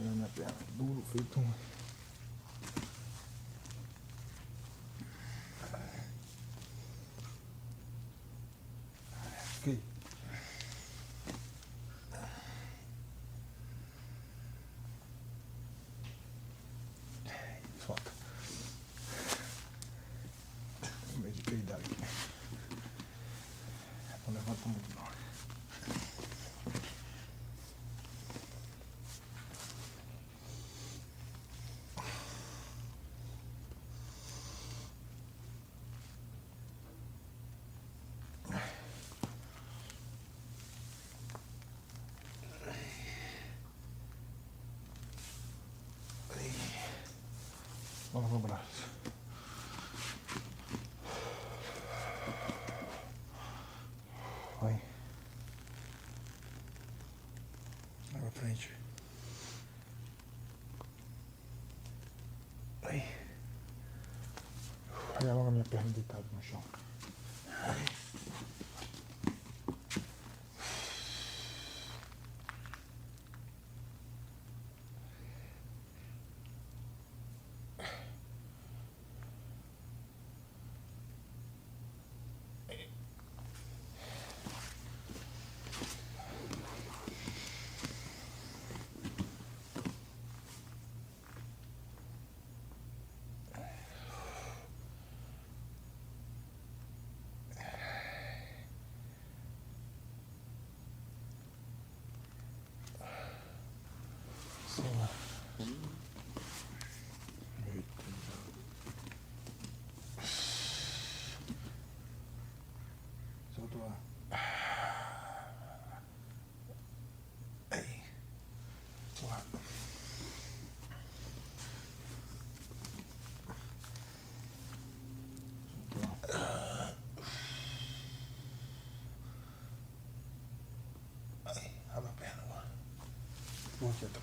Pegar minha perna, duro, feito um... Ok. Solta. Em vez de peidar aqui. Não levanta muito não. Vamos no braço. Vai. Vai pra frente. Aí. Pega logo a minha perna deitada no chão. Soltou lá. Aí. Lá. Aí, abre a perna agora. Vamos aqui, tá.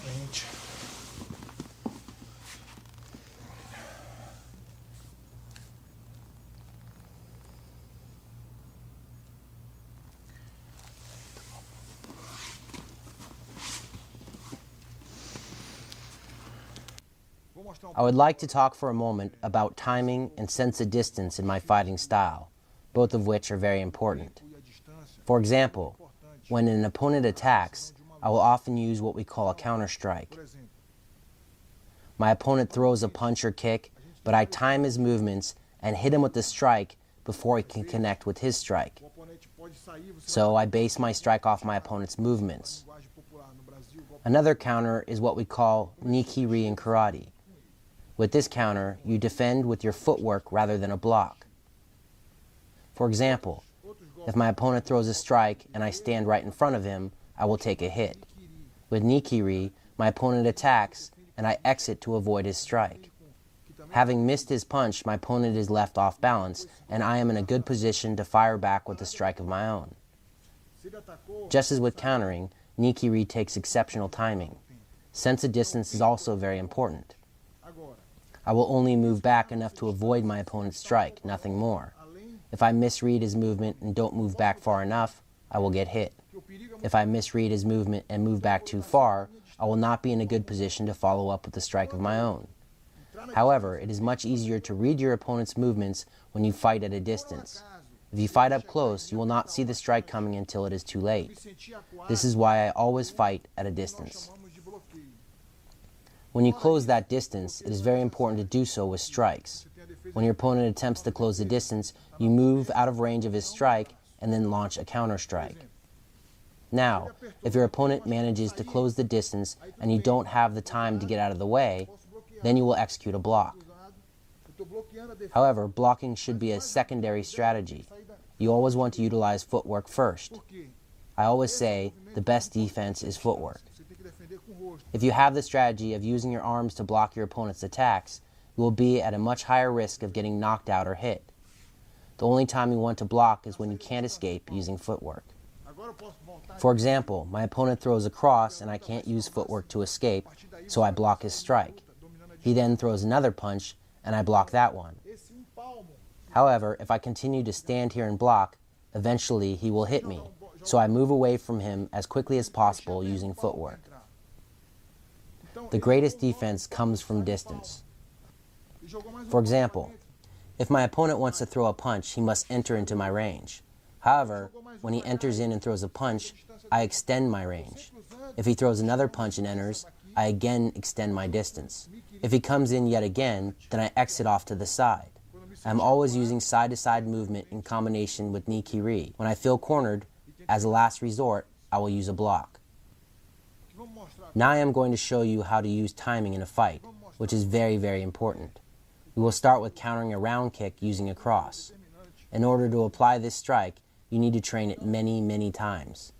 Frente. I would like to talk for a moment about timing and sense of distance in my fighting style, both of which are very important. For example, when an opponent attacks, I will often use what we call a counter strike. My opponent throws a punch or kick, but I time his movements and hit him with the strike before he can connect with his strike. So I base my strike off my opponent's movements. Another counter is what we call Nikiri in karate. With this counter, you defend with your footwork rather than a block. For example, if my opponent throws a strike and I stand right in front of him, I will take a hit. With Nikiri, my opponent attacks and I exit to avoid his strike. Having missed his punch, my opponent is left off balance and I am in a good position to fire back with a strike of my own. Just as with countering, Nikiri takes exceptional timing. Sense of distance is also very important. I will only move back enough to avoid my opponent's strike, nothing more. If I misread his movement and don't move back far enough, I will get hit. If I misread his movement and move back too far, I will not be in a good position to follow up with a strike of my own. However, it is much easier to read your opponent's movements when you fight at a distance. If you fight up close, you will not see the strike coming until it is too late. This is why I always fight at a distance. When you close that distance, it is very important to do so with strikes. When your opponent attempts to close the distance, you move out of range of his strike and then launch a counter strike. Now, if your opponent manages to close the distance and you don't have the time to get out of the way, then you will execute a block. However, blocking should be a secondary strategy. You always want to utilize footwork first. I always say the best defense is footwork. If you have the strategy of using your arms to block your opponent's attacks, you will be at a much higher risk of getting knocked out or hit. The only time you want to block is when you can't escape using footwork. For example, my opponent throws a cross and I can't use footwork to escape, so I block his strike. He then throws another punch and I block that one. However, if I continue to stand here and block, eventually he will hit me, so I move away from him as quickly as possible using footwork. The greatest defense comes from distance. For example, if my opponent wants to throw a punch, he must enter into my range. However, when he enters in and throws a punch, I extend my range. If he throws another punch and enters, I again extend my distance. If he comes in yet again, then I exit off to the side. I'm always using side-to-side movement in combination with ni-kiri. When I feel cornered, as a last resort, I will use a block. Now I am going to show you how to use timing in a fight, which is very, very important. We will start with countering a round kick using a cross. In order to apply this strike, you need to train it many, many times.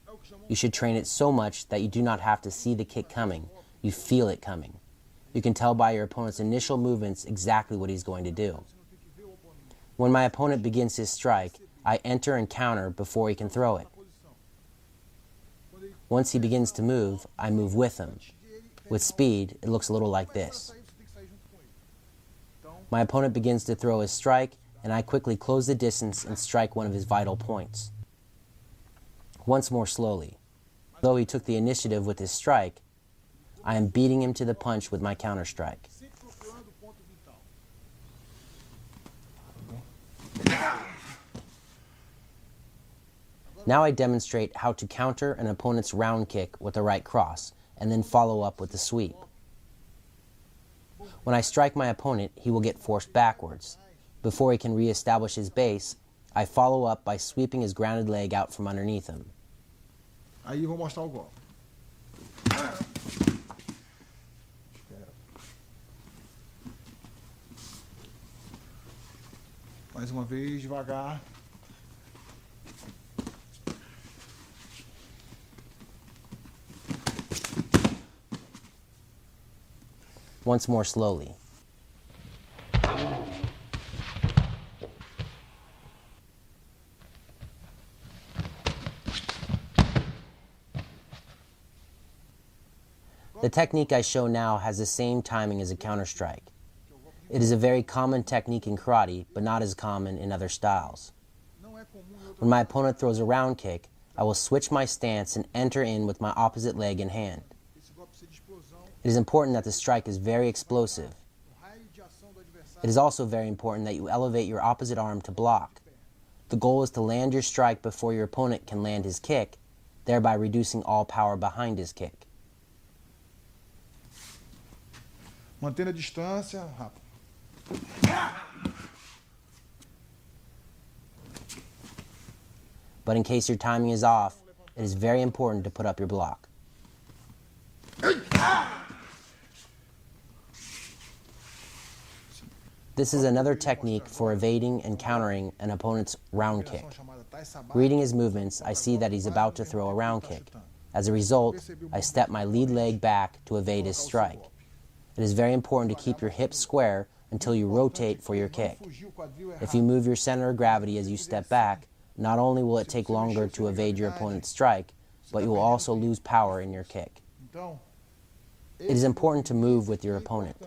You should train it so much that you do not have to see the kick coming, you feel it coming. You can tell by your opponent's initial movements exactly what he's going to do. When my opponent begins his strike, I enter and counter before he can throw it. Once he begins to move, I move with him. With speed, it looks a little like this. My opponent begins to throw his strike, and I quickly close the distance and strike one of his vital points. Once more slowly. Though he took the initiative with his strike, I am beating him to the punch with my counter strike. Now I demonstrate how to counter an opponent's round kick with a right cross, and then follow up with a sweep. When I strike my opponent, he will get forced backwards. Before he can re-establish his base, I follow up by sweeping his grounded leg out from underneath him. Aí vou mostrar o golpe. Mais uma vez, devagar. Once more slowly. The technique I show now has the same timing as a counter-strike. It is a very common technique in karate, but not as common in other styles. When my opponent throws a round kick, I will switch my stance and enter in with my opposite leg and hand. It is important that the strike is very explosive. It is also very important that you elevate your opposite arm to block. The goal is to land your strike before your opponent can land his kick, thereby reducing all power behind his kick. Mantendo a distância, rápido. But in case your timing is off, it is very important to put up your block. This is another technique for evading and countering an opponent's round kick. Reading his movements, I see that he's about to throw a round kick. As a result, I step my lead leg back to evade his strike. It is very important to keep your hips square until you rotate for your kick. If you move your center of gravity as you step back, not only will it take longer to evade your opponent's strike, but you will also lose power in your kick. It is important to move with your opponent.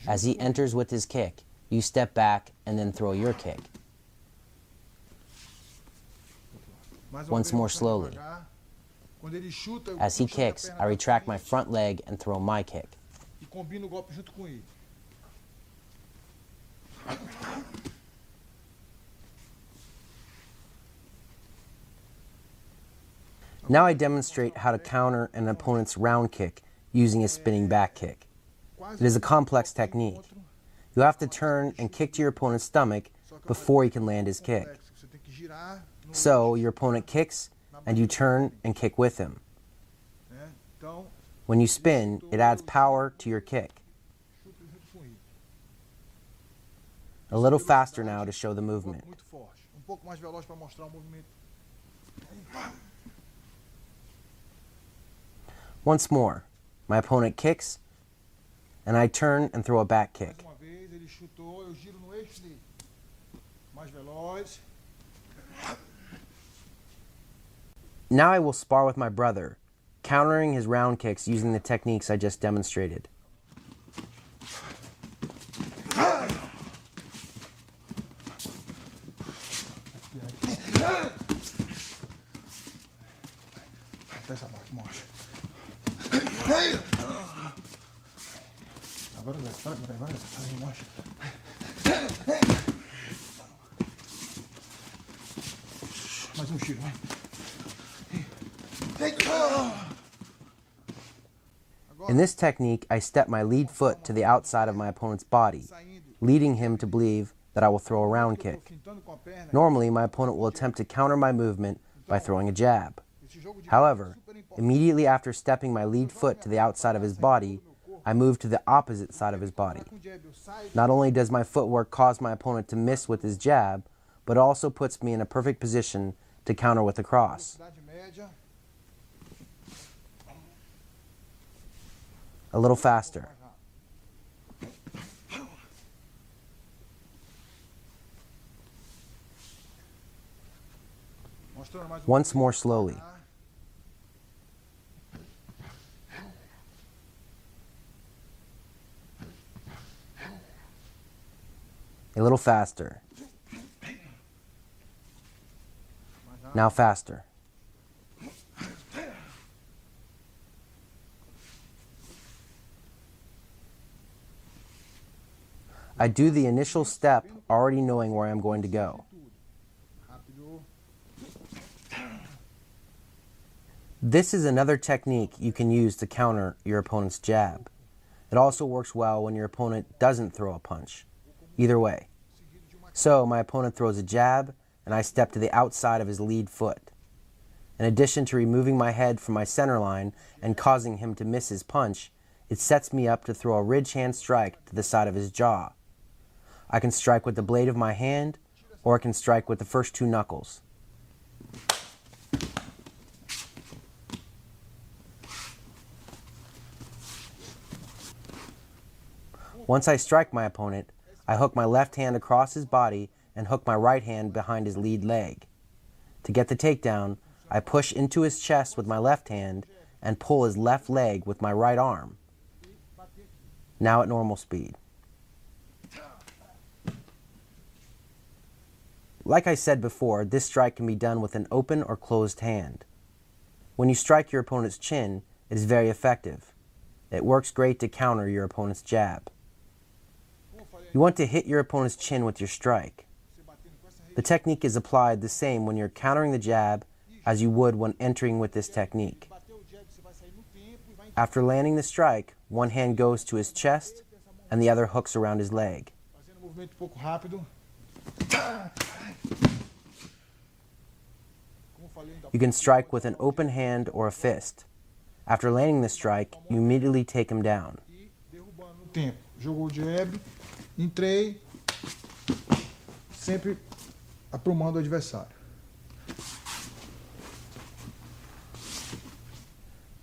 As he enters with his kick, you step back and then throw your kick. Once more slowly. As he kicks, I retract my front leg and throw my kick. Now I demonstrate how to counter an opponent's round kick using a spinning back kick. It is a complex technique. You have to turn and kick to your opponent's stomach before he can land his kick. girar no So your opponent kicks and you turn and kick with him. né? Então, When you spin, it adds power to your kick. chuto junto com ele. A little faster now to show the Golpe movement. muito forte. Pouco mais veloz para mostrar o movimento. Once more, my opponent kicks and I turn and throw a back Mais kick. uma vez ele chutou, eu giro no eixo dele. Mais veloz. Now I will spar with my brother, countering his round kicks using the techniques I just demonstrated. Essa parte, mostra. Agora vai, mostra. Mais um tiro, vai. In this technique, I step my lead foot to the outside of my opponent's body, leading him to believe that I will throw a round kick. Normally, my opponent will attempt to counter my movement by throwing a jab. However, immediately after stepping my lead foot to the outside of his body, I move to the opposite side of his body. Not only does my footwork cause my opponent to miss with his jab, but it also puts me in a perfect position to counter with a cross. A little faster. Once more slowly. A little faster. Now faster. I do the initial step already knowing where I'm going to go. This is another technique you can use to counter your opponent's jab. It also works well when your opponent doesn't throw a punch. Either way. So my opponent throws a jab and I step to the outside of his lead foot. In addition to removing my head from my center line and causing him to miss his punch, it sets me up to throw a ridge hand strike to the side of his jaw. I can strike with the blade of my hand, or I can strike with the first two knuckles. Once I strike my opponent, I hook my left hand across his body and hook my right hand behind his lead leg. To get the takedown, I push into his chest with my left hand and pull his left leg with my right arm. Now at normal speed. Like I said before, this strike can be done with an open or closed hand. When you strike your opponent's chin, it is very effective. It works great to counter your opponent's jab. You want to hit your opponent's chin with your strike. The technique is applied the same when you're countering the jab as you would when entering with this technique. After landing the strike, one hand goes to his chest and the other hooks around his leg. You can strike with an open hand or a fist. After landing the strike, you immediately take him down. Jogou o jab, entrei, sempre aprumando o adversário.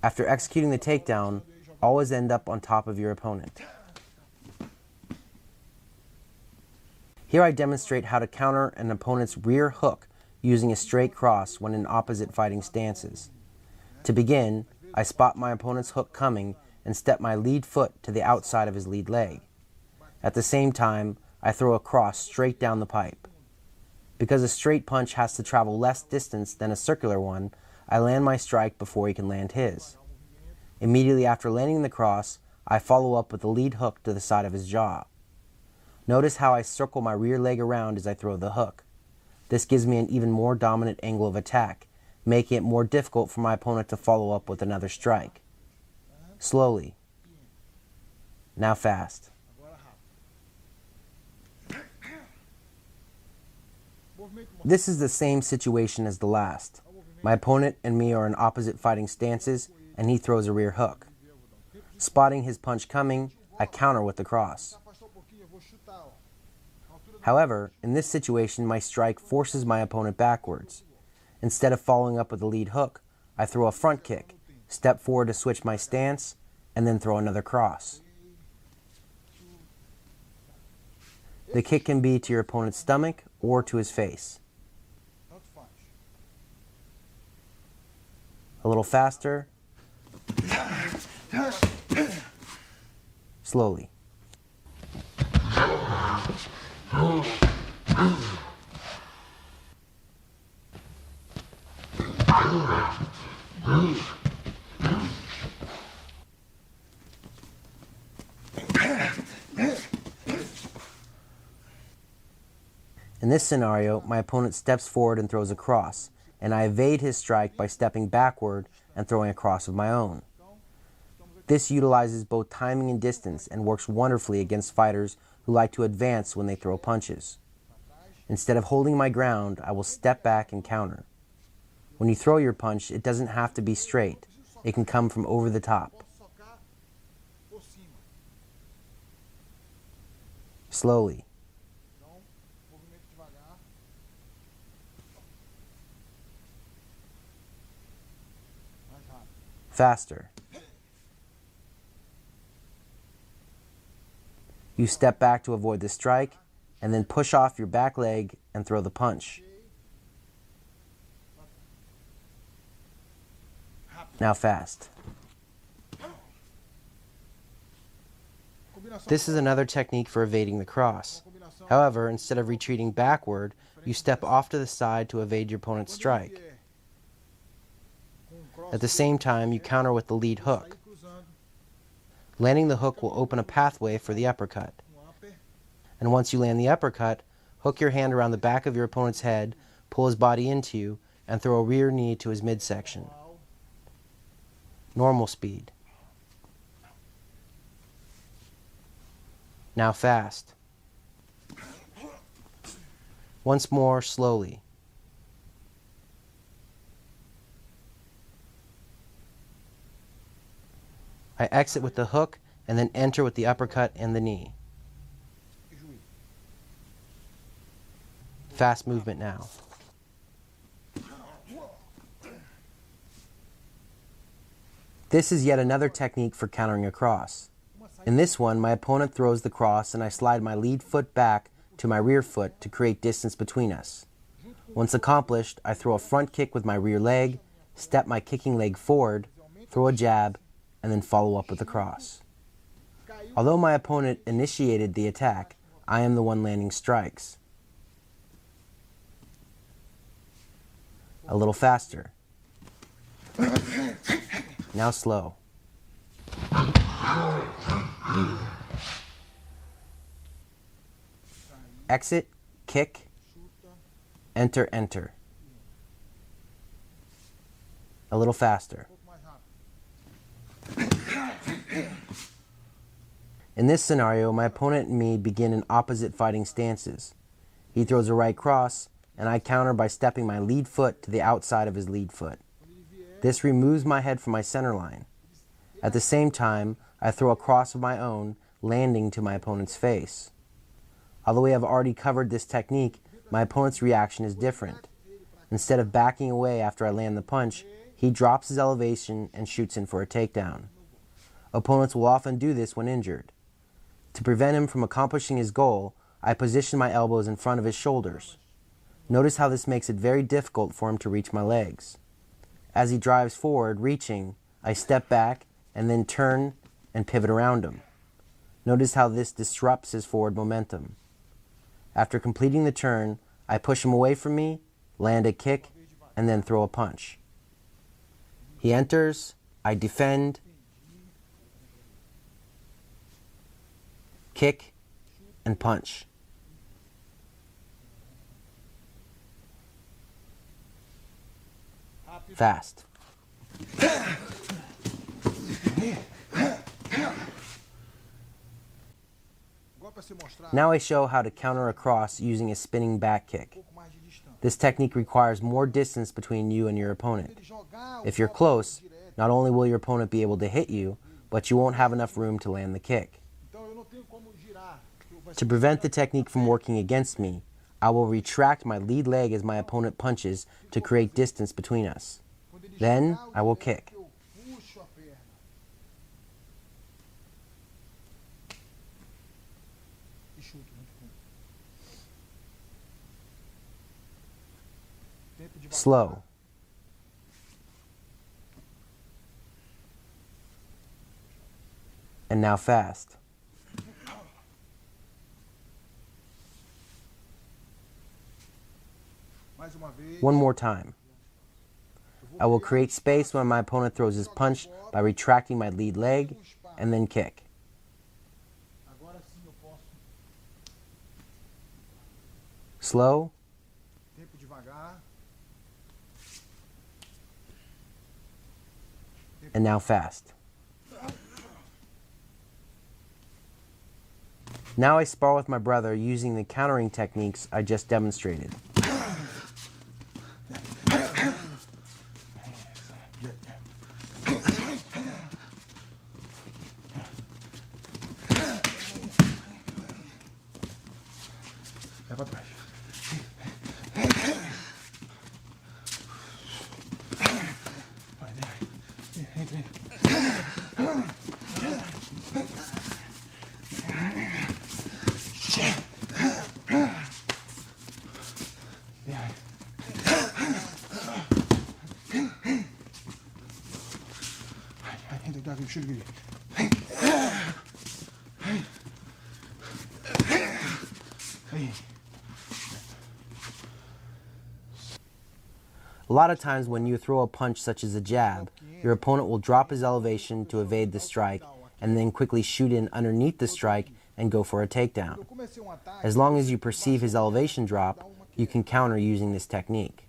After executing the takedown, always end up on top of your opponent. Here I demonstrate how to counter an opponent's rear hook using a straight cross when in opposite fighting stances. To begin, I spot my opponent's hook coming and step my lead foot to the outside of his lead leg. At the same time, I throw a cross straight down the pipe. Because a straight punch has to travel less distance than a circular one, I land my strike before he can land his. Immediately after landing the cross, I follow up with a lead hook to the side of his jaw. Notice how I circle my rear leg around as I throw the hook. This gives me an even more dominant angle of attack, making it more difficult for my opponent to follow up with another strike. Slowly. Now fast. This is the same situation as the last. My opponent and me are in opposite fighting stances, and he throws a rear hook. Spotting his punch coming, I counter with the cross. However, in this situation, my strike forces my opponent backwards. Instead of following up with a lead hook, I throw a front kick, step forward to switch my stance, and then throw another cross. The kick can be to your opponent's stomach or to his face. A little faster. Slowly. In this scenario, my opponent steps forward and throws a cross, and I evade his strike by stepping backward and throwing a cross of my own. This utilizes both timing and distance and works wonderfully against fighters who like to advance when they throw punches. Instead of holding my ground, I will step back and counter. When you throw your punch, it doesn't have to be straight. It can come from over the top. Slowly. Faster. You step back to avoid the strike, and then push off your back leg and throw the punch. Now fast. This is another technique for evading the cross. However, instead of retreating backward, you step off to the side to evade your opponent's strike. At the same time, you counter with the lead hook. Landing the hook will open a pathway for the uppercut. And once you land the uppercut, hook your hand around the back of your opponent's head, pull his body into you, and throw a rear knee to his midsection. Normal speed. Now fast. Once more, slowly. I exit with the hook and then enter with the uppercut and the knee. Fast movement now. This is yet another technique for countering a cross. In this one, my opponent throws the cross and I slide my lead foot back to my rear foot to create distance between us. Once accomplished, I throw a front kick with my rear leg, step my kicking leg forward, throw a jab, and then follow up with a cross. Although my opponent initiated the attack, I am the one landing strikes. A little faster. Now slow. Exit, kick, enter, enter. A little faster. In this scenario, my opponent and me begin in opposite fighting stances. He throws a right cross, and I counter by stepping my lead foot to the outside of his lead foot. This removes my head from my center line. At the same time, I throw a cross of my own, landing to my opponent's face. Although we have already covered this technique, my opponent's reaction is different. Instead of backing away after I land the punch, he drops his elevation and shoots in for a takedown. Opponents will often do this when injured. To prevent him from accomplishing his goal, I position my elbows in front of his shoulders. Notice how this makes it very difficult for him to reach my legs. As he drives forward, reaching, I step back and then turn and pivot around him. Notice how this disrupts his forward momentum. After completing the turn, I push him away from me, land a kick, and then throw a punch. He enters, I defend, kick, and punch. Fast. Now I show how to counter a cross using a spinning back kick. This technique requires more distance between you and your opponent. Ele jogar o If you're golpe close, direto. not only will your opponent be able to hit you, but you won't have enough room to land the kick. Então eu não tenho como girar. Vai To ser prevent the technique from working against me, I will retract my lead leg as my opponent punches to create distance between us. quando ele Then jogar o I will direto, kick. eu puxo a perna. E chuto muito fundo. Tempo de Slow. And now fast. Mais uma vez. One more time. I will create space when my opponent throws his punch by retracting my lead leg and then kick. Agora sim eu posso. Slow Tempo devagar. and now fast. Now I spar with my brother using the countering techniques I just demonstrated. Vai pra trás. Vai, entra aí. Entra aqui, chega aqui. Aí. A lot of times when you throw a punch such as a jab, your opponent will drop his elevation to evade the strike and then quickly shoot in underneath the strike and go for a takedown. Eu comecei ataque. As long as you perceive his elevation drop, you can counter using this technique.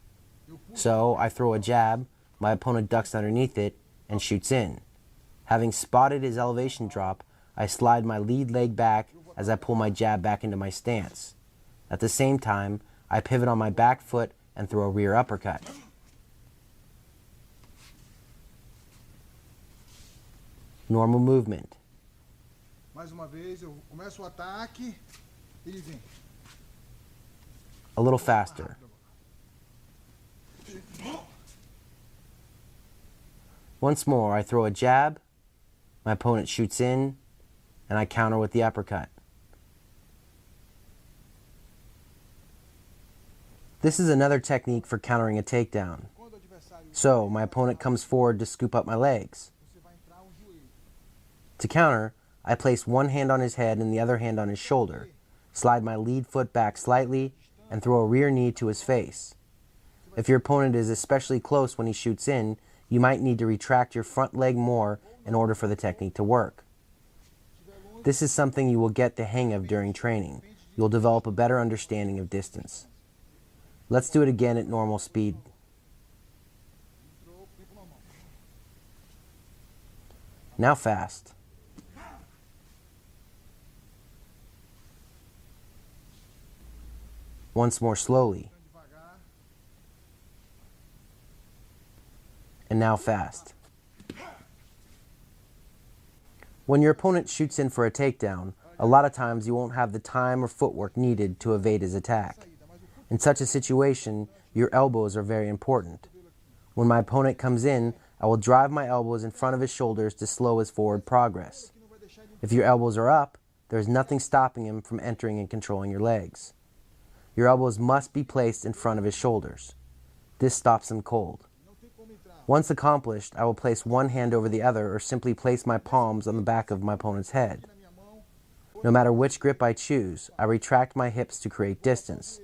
So I throw a jab, my opponent ducks underneath it and shoots in. Having spotted his elevation drop, I slide my lead leg back as I pull my jab back into my stance. At the same time, I pivot on my back foot and throw a rear uppercut. Normal movement. Mais uma vez, eu começo o ataque, ele vem. A little faster. Once more, I throw a jab, my opponent shoots in, and I counter with the uppercut. This is another technique for countering a takedown. Quando o adversário So, my opponent comes forward to scoop up my legs. você vai entrar o joelho. To counter, I place one hand on his head and the other hand on his shoulder, slide my lead foot back slightly, and throw a rear knee to his face. If your opponent is especially close when he shoots in, you might need to retract your front leg more in order for the technique to work. This is something you will get the hang of during training. You'll develop a better understanding of distance. Let's do it again at normal speed. Entrou, tempo normal. Now fast. Once more slowly. Devagar. And now fast. When your opponent shoots in for a takedown, a lot of times you won't have the time or footwork needed to evade his attack. In such a situation, your elbows are very important. When my opponent comes in, I will drive my elbows in front of his shoulders to slow his forward progress. If your elbows are up, there is nothing stopping him from entering and controlling your legs. Your elbows must be placed in front of his shoulders. This stops him cold. Não tem como entrar. Once accomplished, I will place one hand over the other or simply place my palms on the back of my opponent's head. Na minha mão. No matter which grip I choose, I retract my hips to create distance.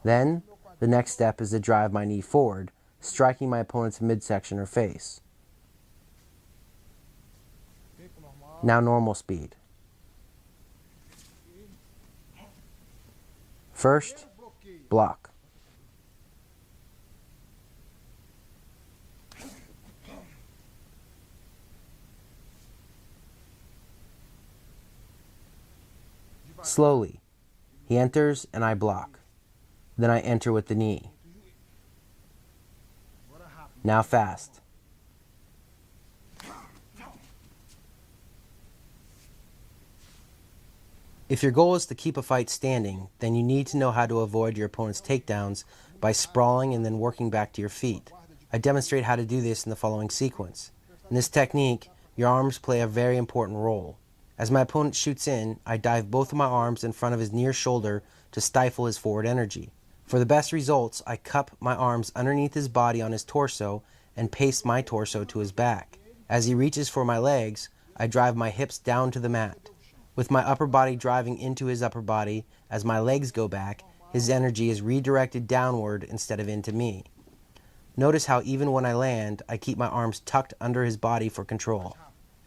Then, the next step is to drive my knee forward, striking my opponent's midsection or face. Tempo normal. Now normal speed. First, Bloqueio. block. Slowly, he enters and I block. Then I enter with the knee. Now fast. If your goal is to keep a fight standing, then you need to know how to avoid your opponent's takedowns by sprawling and then working back to your feet. I demonstrate how to do this in the following sequence. In this technique, your arms play a very important role. As my opponent shoots in, I dive both of my arms in front of his near shoulder to stifle his forward energy. For the best results, I cup my arms underneath his body on his torso and paste my torso to his back. As he reaches for my legs, I drive my hips down to the mat. With my upper body driving into his upper body, as my legs go back, his energy is redirected downward instead of into me. Notice how even when I land, I keep my arms tucked under his body for control.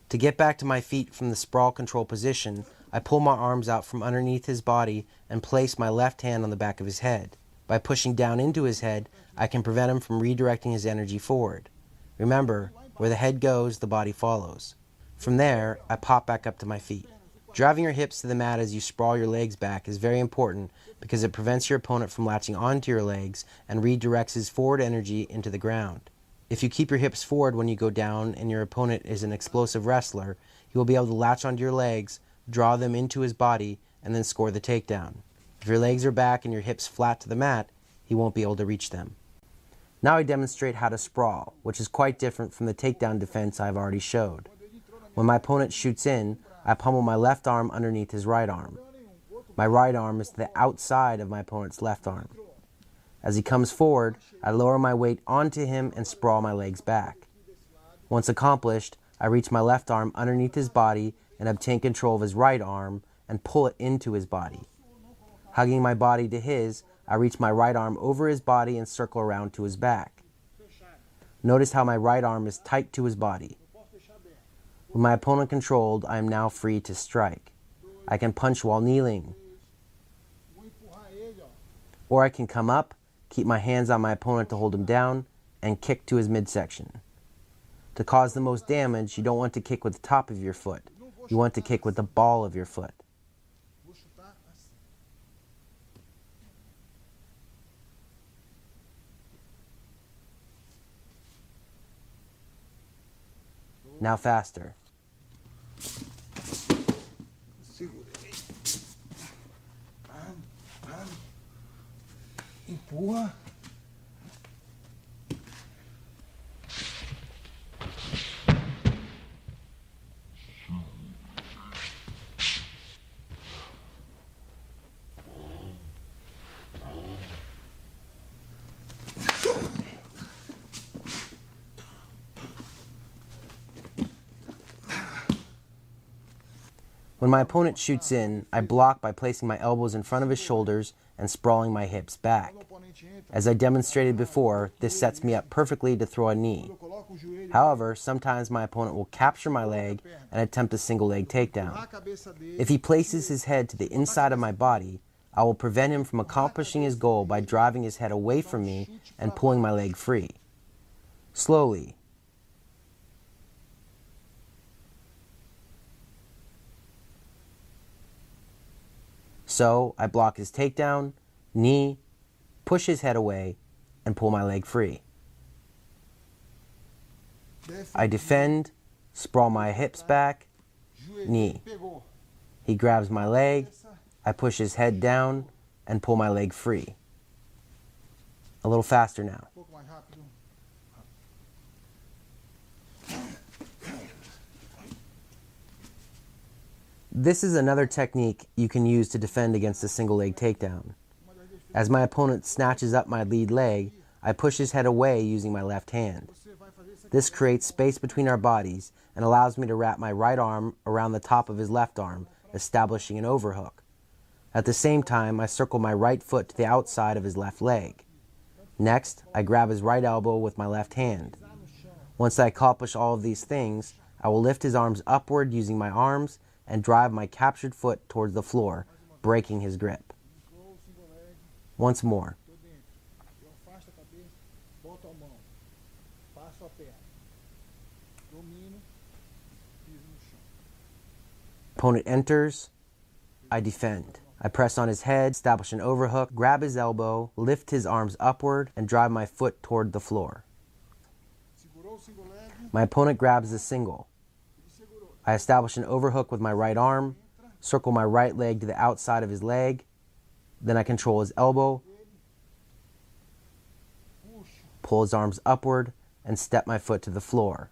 To get back to my feet from the sprawl control position, I pull my arms out from underneath his body and place my left hand on the back of his head. By pushing down into his head, I can prevent him from redirecting his energy forward. Remember, where the head goes, the body follows. From there, I pop back up to my feet. Driving your hips to the mat as you sprawl your legs back is very important because it prevents your opponent from latching onto your legs and redirects his forward energy into the ground. If you keep your hips forward when you go down and your opponent is an explosive wrestler, he will be able to latch onto your legs, draw them into his body, and then score the takedown. If your legs are back and your hips flat to the mat, he won't be able to reach them. Now I demonstrate how to sprawl, which is quite different from the takedown defense I've already showed. When my opponent shoots in, I pummel my left arm underneath his right arm. My right arm is to the outside of my opponent's left arm. As he comes forward, I lower my weight onto him and sprawl my legs back. Once accomplished, I reach my left arm underneath his body and obtain control of his right arm and pull it into his body. Hugging my body to his, I reach my right arm over his body and circle around to his back. Notice how my right arm is tight to his body. With my opponent controlled, I am now free to strike. I can punch while kneeling. Or I can come up, keep my hands on my opponent to hold him down, and kick to his midsection. To cause the most damage, you don't want to kick with the top of your foot. You want to kick with the ball of your foot. Now faster. Segurei. Empurra. When my opponent shoots in, I block by placing my elbows in front of his shoulders and sprawling my hips back. As I demonstrated before, this sets me up perfectly to throw a knee. However, sometimes my opponent will capture my leg and attempt a single leg takedown. If he places his head to the inside of my body, I will prevent him from accomplishing his goal by driving his head away from me and pulling my leg free. Slowly. So, I block his takedown, knee, push his head away, and pull my leg free. I defend, sprawl my hips back, knee. He grabs my leg, I push his head down, and pull my leg free. A little faster now. This is another technique you can use to defend against a single leg takedown. As my opponent snatches up my lead leg, I push his head away using my left hand. This creates space between our bodies and allows me to wrap my right arm around the top of his left arm, establishing an overhook. At the same time, I circle my right foot to the outside of his left leg. Next, I grab his right elbow with my left hand. Once I accomplish all of these things, I will lift his arms upward using my arms and drive my captured foot towards the floor, breaking his grip. Once more. Opponent enters, I defend. I press on his head, establish an overhook, grab his elbow, lift his arms upward, and drive my foot toward the floor. My opponent grabs the single. I establish an overhook with my right arm, circle my right leg to the outside of his leg, then I control his elbow, pull his arms upward, and step my foot to the floor.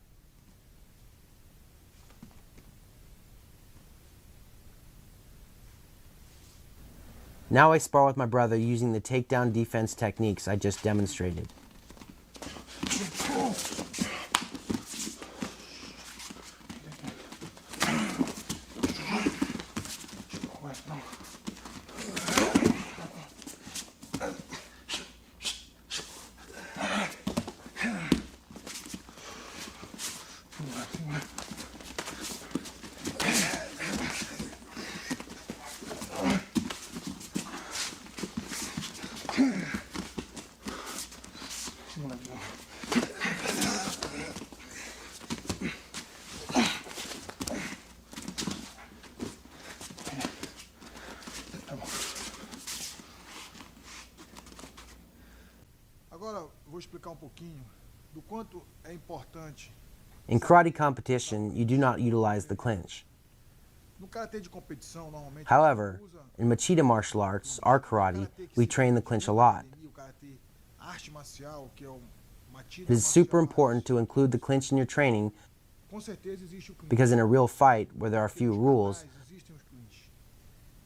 Now I spar with my brother using the takedown defense techniques I just demonstrated. Agora vou explicar pouquinho do quanto é importante. In karate competition, you do not utilize the clinch. No karatê de competição, normalmente However, in Machida martial arts, our karate, we train the clinch a lot. o karatê arte marcial, que é o Machida. It is super important to include the clinch in your training Com certeza existe o clinch. because in a real fight where there are few rules, Existem os clinch.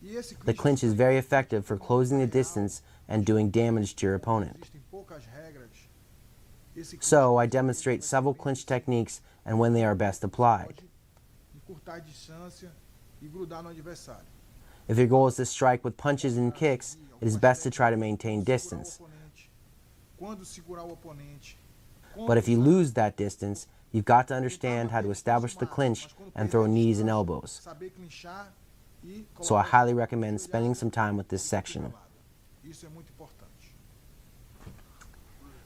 E esse the clinch is very effective for closing the distance and doing damage to your opponent. Existem poucas regras. Esse clinch So I demonstrate several clinch techniques and when they are best applied. encurtar a distância e grudar no adversário. If your goal is to strike with punches and kicks, it is best to try to maintain distance. Quando segurar o oponente. But if you lose that distance, you've got to understand how to establish the clinch and throw knees and elbows. Saber clinchar e So I highly recommend spending some time with this section. Isso é muito importante.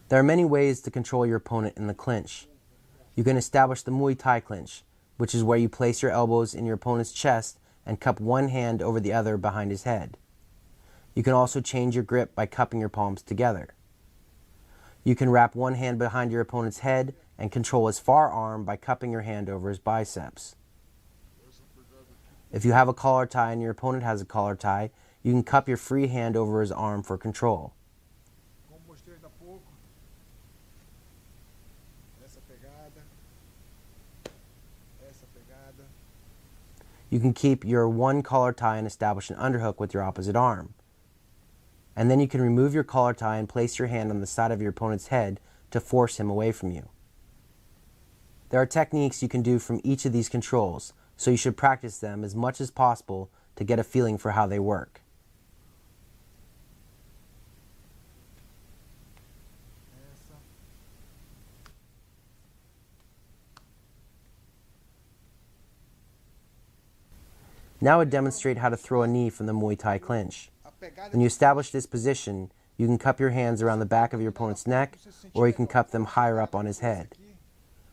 There are many ways to control your opponent in the clinch. You can establish the Muay Thai clinch, which is where you place your elbows in your opponent's chest and cup one hand over the other behind his head. You can also change your grip by cupping your palms together. You can wrap one hand behind your opponent's head and control his far arm by cupping your hand over his biceps. If you have a collar tie and your opponent has a collar tie, you can cup your free hand over his arm for control. Como mostrei ainda há pouco, essa pegada, essa pegada. You can keep your one collar tie and establish an underhook with your opposite arm. And then you can remove your collar tie and place your hand on the side of your opponent's head to force him away from you. There are techniques you can do from each of these controls, so you should practice them as much as possible to get a feeling for how they work. Essa. Now I demonstrate how to throw a knee from the Muay Thai clinch. A pegada When you establish this position, you can cup your hands around the back of your opponent's neck, or you can cup them higher up on his head.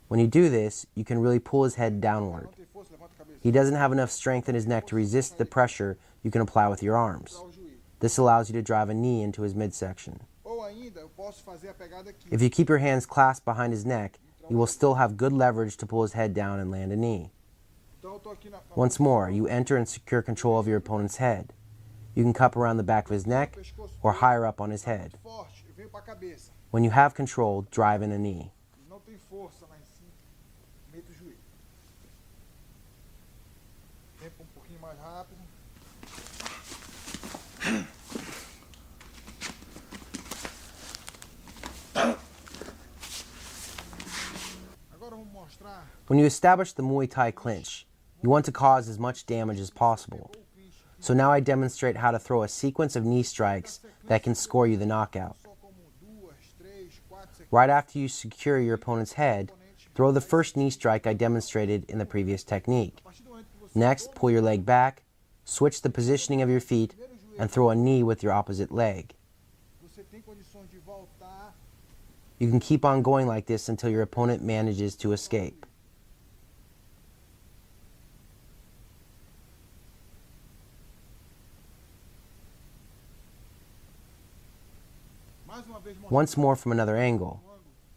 When you do this, you can really pull his head downward. não tem força, levanta a cabeça. He doesn't have enough strength in his neck to resist the pressure you can apply with your arms. Ao joelho. This allows you to drive a knee into his midsection. Ou ainda, eu posso fazer a pegada aqui. If you keep your hands clasped behind his neck, you will still have good leverage to pull his head down and land a knee. Então eu tô aqui na Once more, you enter and secure control of your opponent's head. You can cup around the back of his neck or higher up on his head. forte, eu venho para a cabeça. When you have control, drive in a knee. Não tem força lá em cima. Meto o joelho. Tempo pouquinho mais rápido. Agora vamos mostrar When you establish the Muay Thai clinch, you want to cause as much damage as possible. So now I demonstrate how to throw a sequence of knee strikes that can score you the knockout. só como 2, 3, 4 sequências. Right after you secure your opponent's head, throw the first knee strike I demonstrated in the previous technique. A partir do momento que você Next, pull your leg back, switch the positioning of your feet, and throw a knee with your opposite leg. você tem condições de voltar. You can keep on going like this until your opponent manages to escape. Mais uma vez mostrando Once more from another angle.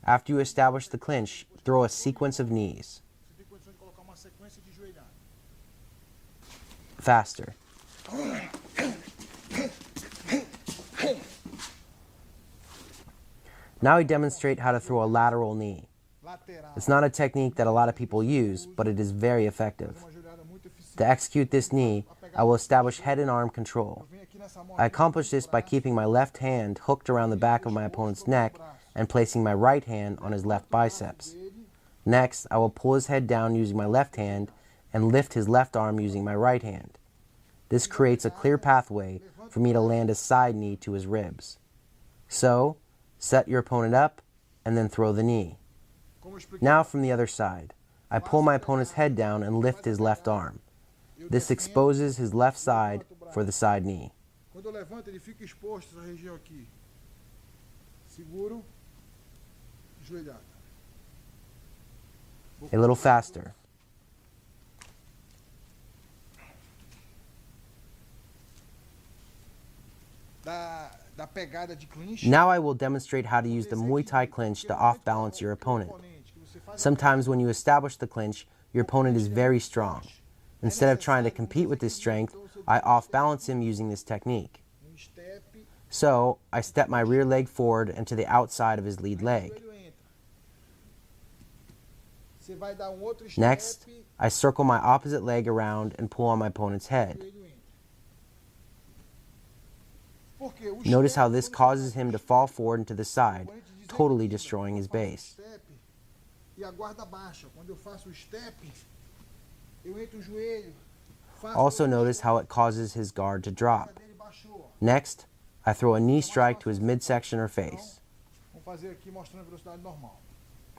After you establish the clinch, throw a sequence of knees. Você tem condição de colocar uma sequência de joelhada. Faster. Now I demonstrate how to throw a lateral knee. Lateral. It's not a technique that a lot of people use, but it is very effective. Uma joelhada muito eficiente. To execute this knee, I will establish head and arm control. Vem aqui nessa mão. I accomplish this by keeping my left hand hooked around the back of my opponent's neck and placing my right hand on his left biceps. Next, I will pull his head down using my left hand and lift his left arm using my right hand. This creates a clear pathway for me to land a side knee to his ribs. So, set your opponent up and then throw the knee. Now from the other side, I pull my opponent's head down and lift his left arm. This exposes his left side for the side knee. Quando eu levanto, ele fica exposto essa região aqui. Seguro. Joelhada. A little faster. Da pegada de clinch. Now I will demonstrate how to use the Muay Thai clinch to off-balance your opponent. Sometimes when you establish the clinch, your opponent is very strong. Instead of trying to compete with his strength, I off-balance him using this technique. So, I step my rear leg forward and to the outside of his lead leg. Next, I circle my opposite leg around and pull on my opponent's head. Notice how this causes him to fall forward and to the side, totally destroying his base. Also notice how it causes his guard to drop. Next, I throw a knee strike to his midsection or face.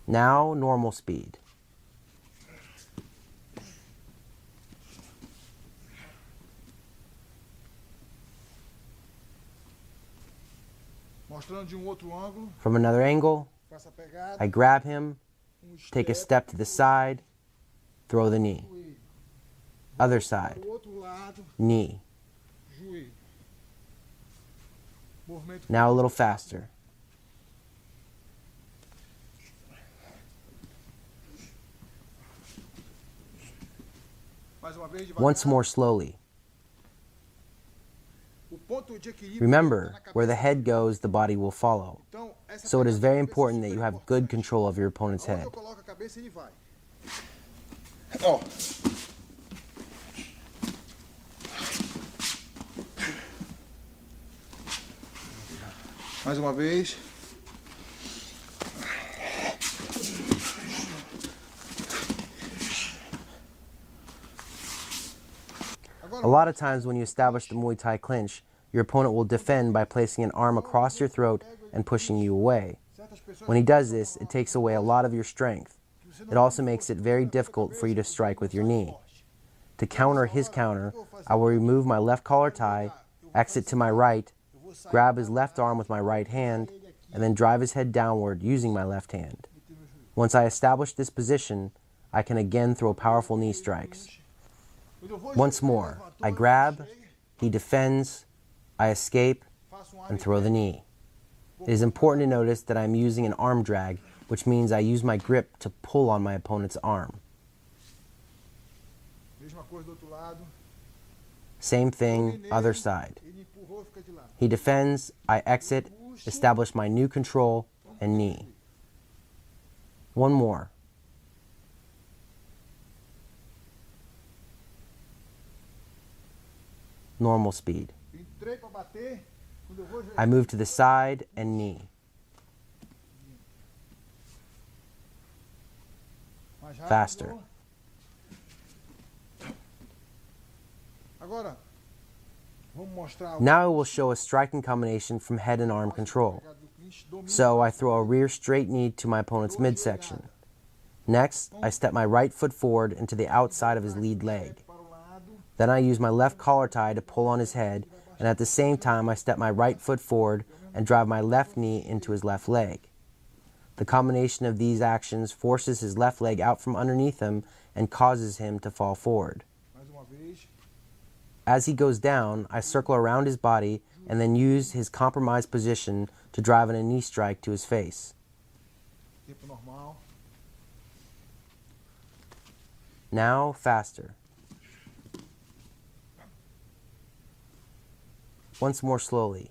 Now, normal speed. From another angle, I grab him, take a step to the side, throw the knee. Other side, knee. Now a little faster. Once more slowly. Remember, where the head goes, the body will follow. So it is very important that you have good control of your opponent's head. Mais uma vez. A lot of times when you establish the Muay Thai clinch, your opponent will defend by placing an arm across your throat and pushing you away. When he does this, it takes away a lot of your strength. It also makes it very difficult for you to strike with your knee. To counter his counter, I will remove my left collar tie, exit to my right, grab his left arm with my right hand, and then drive his head downward using my left hand. Once I establish this position, I can again throw powerful knee strikes. Once more, I grab, he defends, I escape, and throw the knee. It is important to notice that I am using an arm drag, which means I use my grip to pull on my opponent's arm. Same thing, other side. He defends, I exit, establish my new control, and knee. One more. Normal speed. I move to the side and knee. Faster. Now I will show a striking combination from head and arm control. So I throw a rear straight knee to my opponent's midsection. Next, I step my right foot forward into the outside of his lead leg. Then I use my left collar tie to pull on his head, and at the same time I step my right foot forward and drive my left knee into his left leg. The combination of these actions forces his left leg out from underneath him and causes him to fall forward. As he goes down, I circle around his body and then use his compromised position to drive in a knee strike to his face. Tempo normal. Now faster. Once more slowly.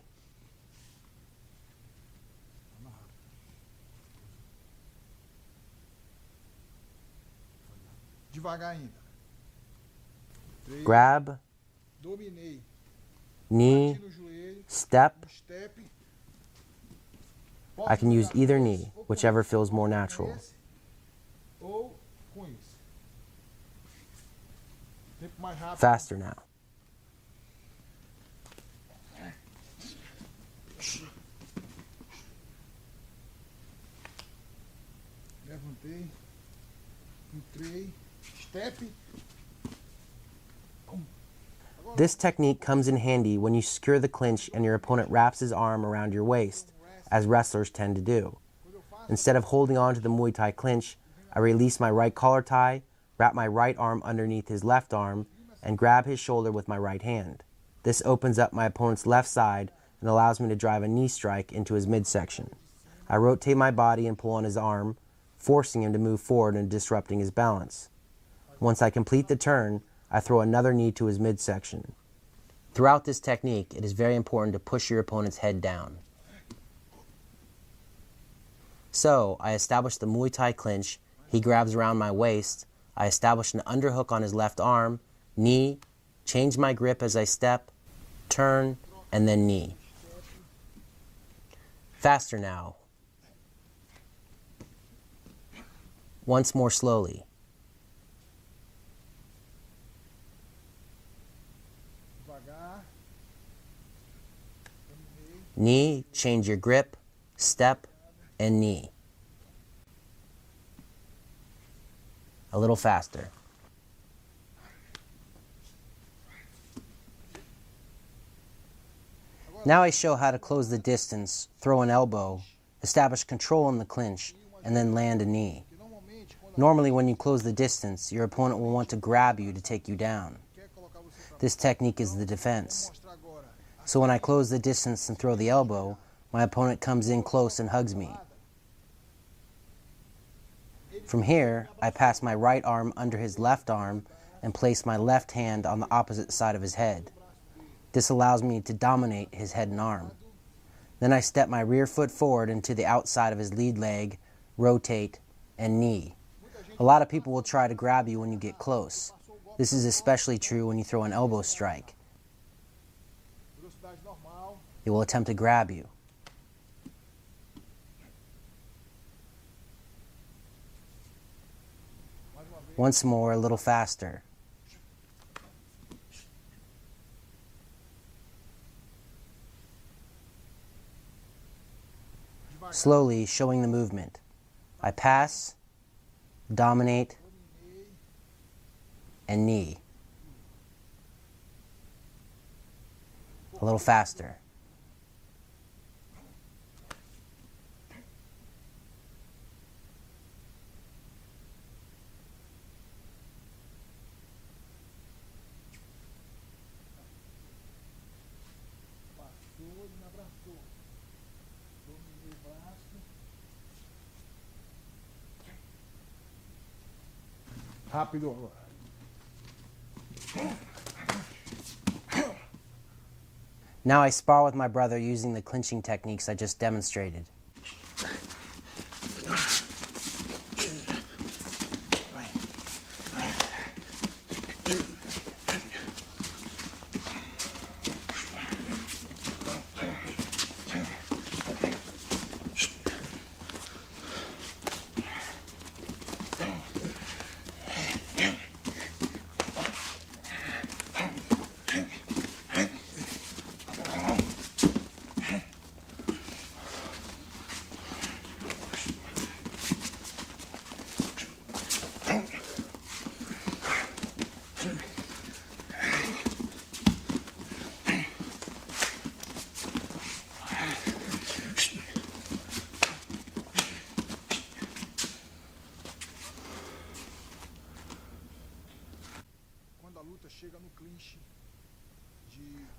Devagar ainda. 3. Grab, Dominei. knee, Bati no joelho. step. Step. I can use either knee, whichever feels more natural. Ou com isso. Tempo mais rápido. Faster now. Levantei. Entrei. Step. This technique comes in handy when you secure the clinch and your opponent wraps his arm around your waist, as wrestlers tend to do. Instead of holding on to the Muay Thai clinch, I release my right collar tie, wrap my right arm underneath his left arm, and grab his shoulder with my right hand. This opens up my opponent's left side and allows me to drive a knee strike into his midsection. I rotate my body and pull on his arm, forcing him to move forward and disrupting his balance. Once I complete the turn, I throw another knee to his midsection. Throughout this technique, it is very important to push your opponent's head down. So, I establish the Muay Thai clinch, he grabs around my waist, I establish an underhook on his left arm, knee, change my grip as I step, turn, and then knee. Faster now. Once more slowly. Devagar. Knee, change your grip, step, and knee. A little faster. Now I show how to close the distance, throw an elbow, establish control in the clinch, and then land a knee. Normally when you close the distance, your opponent will want to grab you to take you down. This technique is the defense. So when I close the distance and throw the elbow, my opponent comes in close and hugs me. From here, I pass my right arm under his left arm and place my left hand on the opposite side of his head. This allows me to dominate his head and arm. Then I step my rear foot forward into the outside of his lead leg, rotate, and knee. A lot of people will try to grab you when you get close. This is especially true when you throw an elbow strike. They will attempt to grab you. Once more, a little faster. Slowly, showing the movement. I pass, dominate, and knee. A little faster. Rápido agora. Now I spar with my brother using the clinching techniques I just demonstrated.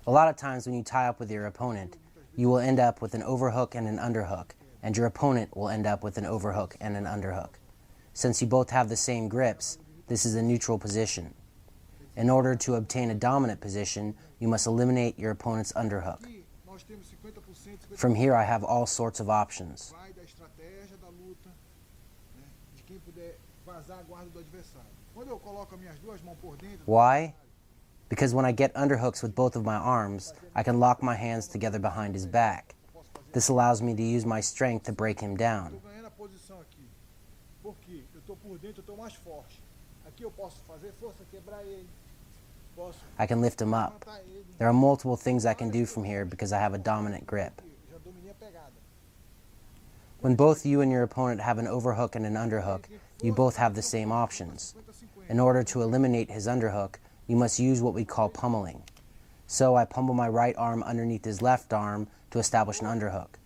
A lot of times when you tie up with your opponent, you will end up with an overhook and an underhook, and your opponent will end up with an overhook and an underhook. Since you both have the same grips, this is a neutral position. In order to obtain a dominant position, you must eliminate your opponent's underhook. Aqui nós temos 50%, From here, I have all sorts of options. vai da estratégia da luta, né, de quem puder vazar a guarda do adversário. Quando eu coloco as minhas duas mãos por dentro, Why? Because when I get underhooks with both of my arms, I can lock my hands together behind his back. This allows me to use my strength to break him down. estou ganhando a posição aqui. Por quê? Eu estou por dentro, eu estou mais forte. Aqui eu posso fazer força, quebrar ele. Posso I can lift him up. matar ele. There are multiple things I can do from here because I have a dominant grip. Já dominei a pegada. When both you and your opponent have an overhook and an underhook, you both have the same options. 50-50. In order to eliminate his underhook, you must use what we call pummeling. So I pummel my right arm underneath his left arm to establish an underhook.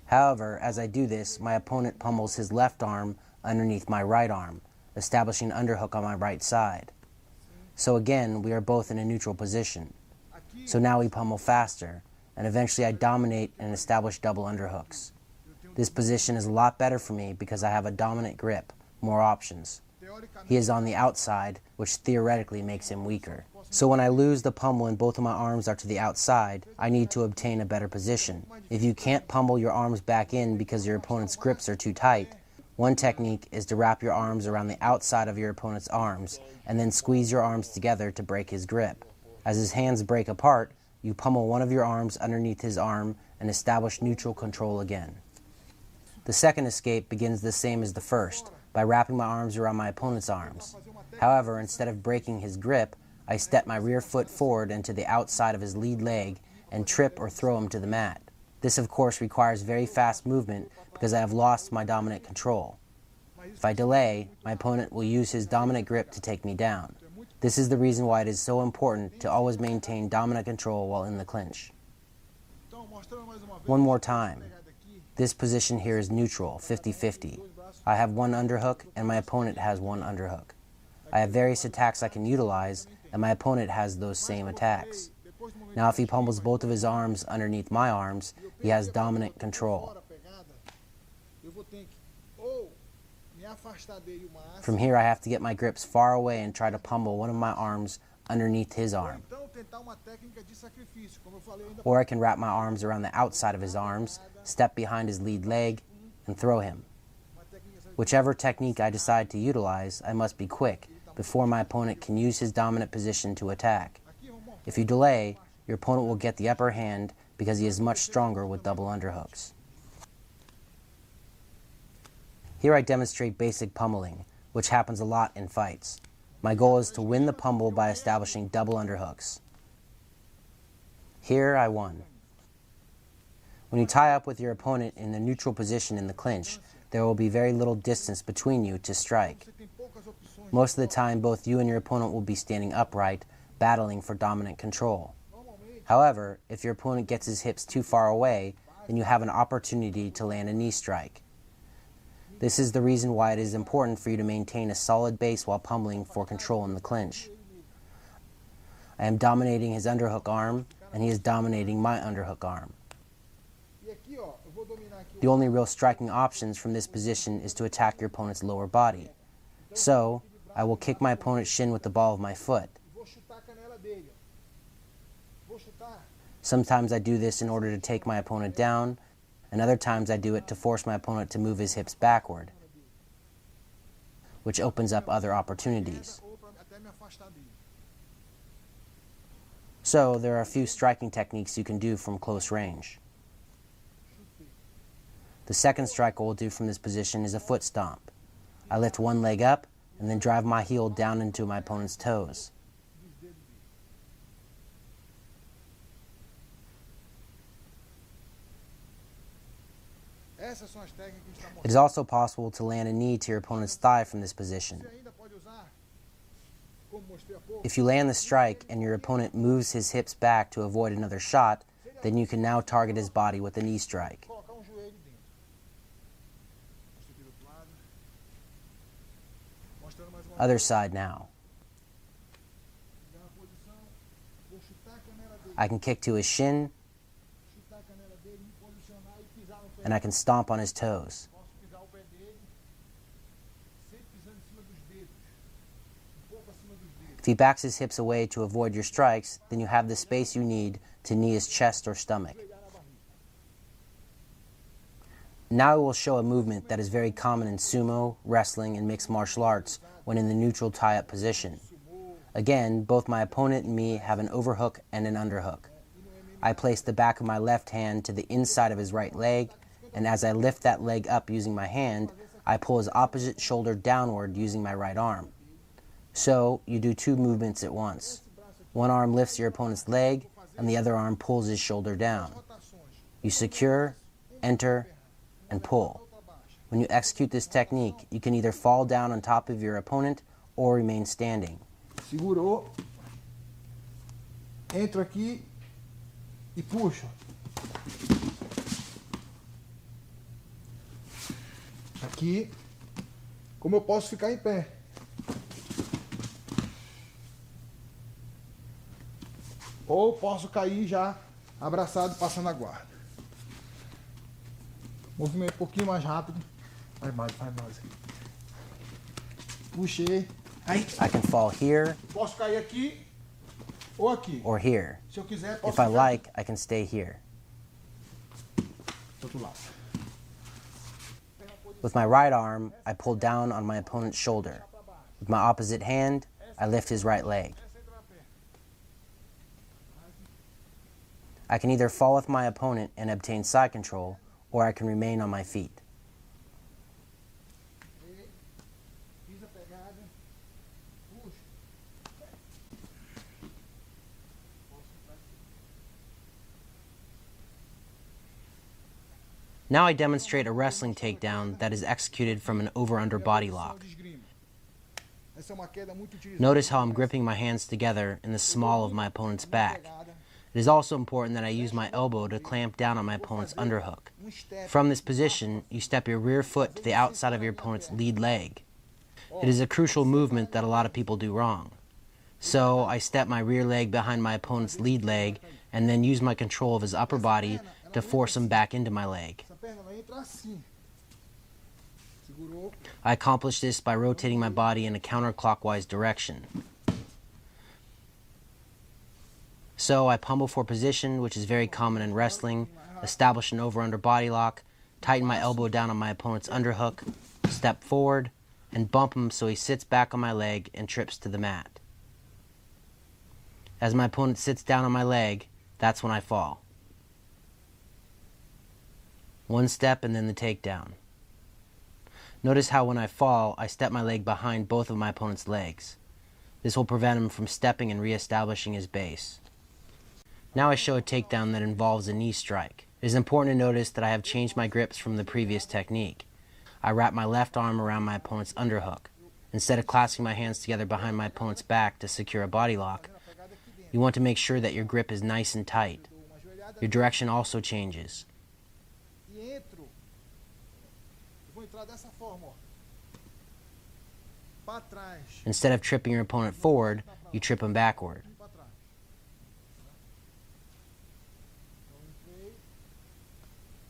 However, as I do this, my opponent pummels his left arm underneath my right arm, establishing an underhook on my right side. So again, we are both in a neutral position. Aqui So now we pummel faster, and eventually I dominate and establish double underhooks. This position is a lot better for me because I have a dominant grip, more options. He is on the outside, which theoretically makes him weaker. So when I lose the pummel and both of my arms are to the outside, I need to obtain a better position. If you can't pummel your arms back in because your opponent's grips are too tight, one technique is to wrap your arms around the outside of your opponent's arms and then squeeze your arms together to break his grip. As his hands break apart, you pummel one of your arms underneath his arm and establish neutral control again. The second escape begins the same as the first, by wrapping my arms around my opponent's arms. However, instead of breaking his grip, I step my rear foot forward into the outside of his lead leg and trip or throw him to the mat. This, of course, requires very fast movement because I have lost my dominant control. If I delay, my opponent will use his dominant grip to take me down. This is the reason why it is so important to always maintain dominant control while in the clinch. então, mostrando mais uma vez. One more time. Pegada aqui. This position here is neutral, 50-50. I have one underhook and my opponent has one underhook. I have various attacks I can utilize and my opponent has those same attacks. Depois do momento Now if he pummels both of his arms underneath my arms, he has dominant control. fora a pegada, eu vou ter que ou me afastar dele o máximo, From here I have to get my grips far away and try to pummel one of my arms underneath his ou arm. então tentar uma técnica de sacrifício, como eu falei ainda. Or I can wrap my arms around the outside of his arms, step behind his lead leg, and throw him. Uma técnica de Whichever technique I decide to utilize, I must be quick before my opponent can use his dominant position to attack. aqui, vamos mostrar. If you delay, your opponent will get the upper hand because he is much stronger with double underhooks. Here I demonstrate basic pummeling, which happens a lot in fights. My goal is to win the pummel by establishing double underhooks. Here I won. When you tie up with your opponent in the neutral position in the clinch, there will be very little distance between you to strike. Você tem poucas opções. Most of the time, both you and your opponent will be standing upright, battling for dominant control. Normalmente, However, if your opponent gets his hips too far away, then you have an opportunity to land a knee strike. This is the reason why it is important for you to maintain a solid base while pummeling for control in the clinch. I am dominating his underhook arm, and he is dominating my underhook arm. e aqui, ó, eu vou dominar aqui. The only real striking options from this position is to attack your opponent's lower body. So, I will kick my opponent's shin with the ball of my foot. Vou chutar a canela dele, ó. Vou chutar. Sometimes I do this in order to take my opponent down, and other times I do it to force my opponent to move his hips backward, which opens up other opportunities. Ou pra até me afastar dele. So, there are a few striking techniques you can do from close range. The second strike I will do from this position is a foot stomp. I lift one leg up and then drive my heel down into my opponent's toes. Essas são as técnicas que a gente está It mostrando. is also possible to land a knee to your opponent's thigh from this position. Você ainda pode usar, como mostrei há pouco, If you land the strike and your opponent moves his hips back to avoid another shot, then you can now target his body with a knee strike. colocar um joelho dentro. Mostra aqui do outro lado. Mostrando mais uma vez. Other side now. Pegar a posição, vou chutar a canela dele. I can kick to his shin, Chutar a canela dele, me posicionar e pisar no pé. and I can stomp on his toes. Posso pisar o pé dele, sempre pisando em cima dos dedos, pouco acima dos dedos. If he backs his hips away to avoid your strikes, then you have the space you need to knee his chest or stomach. Now I will show a movement that is very common in sumo, wrestling, and mixed martial arts when in the neutral tie-up position. Again, both my opponent and me have an overhook and an underhook. I place the back of my left hand to the inside of his right leg, and as I lift that leg up using my hand, I pull his opposite shoulder downward using my right arm. So, you do two movements at once. One arm lifts your opponent's leg, and the other arm pulls his shoulder down. You secure, enter, and pull. When you execute this technique, you can either fall down on top of your opponent or remain standing. Segurou, entro aqui e puxo. Aqui, como eu posso ficar em pé. Ou posso cair já abraçado, passando a guarda. Movimento um pouquinho mais rápido. Vai mais. Puxei. Aí. I can fall here Posso cair aqui ou aqui. or here. Se eu quiser, posso If I ficar like, I can stay here. do outro lado. With my right arm, I pull down on my opponent's shoulder. With my opposite hand, I lift his right leg. I can either fall with my opponent and obtain side control, or I can remain on my feet. Fiz a pegada. Puxo. Now I demonstrate a wrestling takedown that is executed from an over-under body lock. Essa é uma queda muito utilizada. Notice how I'm gripping my hands together in the small of my opponent's back. It is also important that I use my elbow to clamp down on my opponent's underhook. From this position, you step your rear foot to the outside of your opponent's lead leg. It is a crucial movement that a lot of people do wrong. So I step my rear leg behind my opponent's lead leg and then use my control of his upper body to force him back into my leg. Essa perna ela entra assim. Segurou. I accomplish this by rotating my body in a counterclockwise direction. So I pummel for position, which is very common in wrestling, establish an over-under body lock, tighten my elbow down on my opponent's underhook, step forward, and bump him so he sits back on my leg and trips to the mat. As my opponent sits down on my leg, that's when I fall. One step and then the takedown. Notice how when I fall, I step my leg behind both of my opponent's legs. This will prevent him from stepping and re-establishing his base. Now I show a takedown that involves a knee strike. It is important to notice that I have changed my grips from the previous technique. I wrap my left arm around my opponent's underhook. Instead of clasping my hands together behind my opponent's back to secure a body lock, you want to make sure that your grip is nice and tight. Your direction also changes. E entro. Eu vou entrar dessa forma, ó. Para trás. Instead of tripping your opponent forward, you trip him backward. Para trás. Então entrei.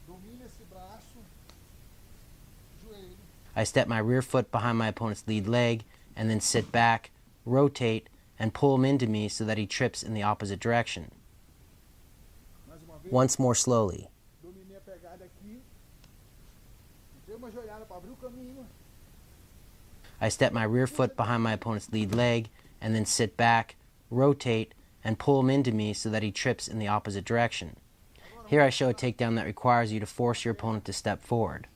Domina esse braço. Joelho. I step my rear foot behind my opponent's lead leg and then sit back, rotate, and pull him into me so that he trips in the opposite direction. Mais uma vez. Once more slowly. Dominei a pegada aqui. Dei uma joelhada para abrir o caminho. I step my rear foot behind my opponent's lead leg and then sit back, rotate, and pull him into me so that he trips in the opposite direction. Here I show a takedown that requires you to force your opponent to step forward.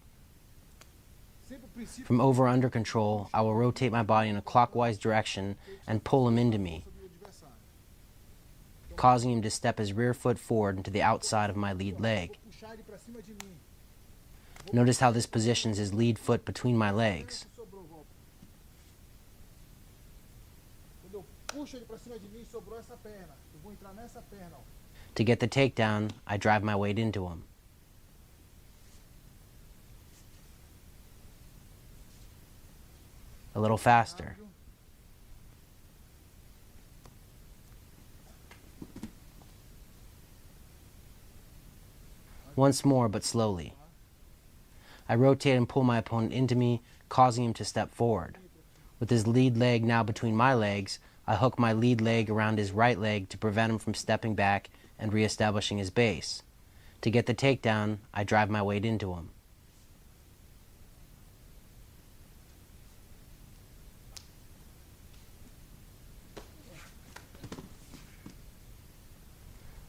Sempre o princípio From over-under control, I will rotate my body in a clockwise direction and pull him into me, do adversário. causing him to step his rear foot forward into the outside of my lead leg. Vou puxar ele para cima de mim. Notice how this positions his lead foot between my legs. Sobrou, vou. Quando eu puxo ele para cima de mim, sobrou essa perna. Eu vou entrar nessa perna, ó. To get the takedown, I drive my weight into him. A little faster. Once more, but slowly. I rotate and pull my opponent into me, causing him to step forward. With his lead leg now between my legs, I hook my lead leg around his right leg to prevent him from stepping back and reestablishing his base. To get the takedown, I drive my weight into him.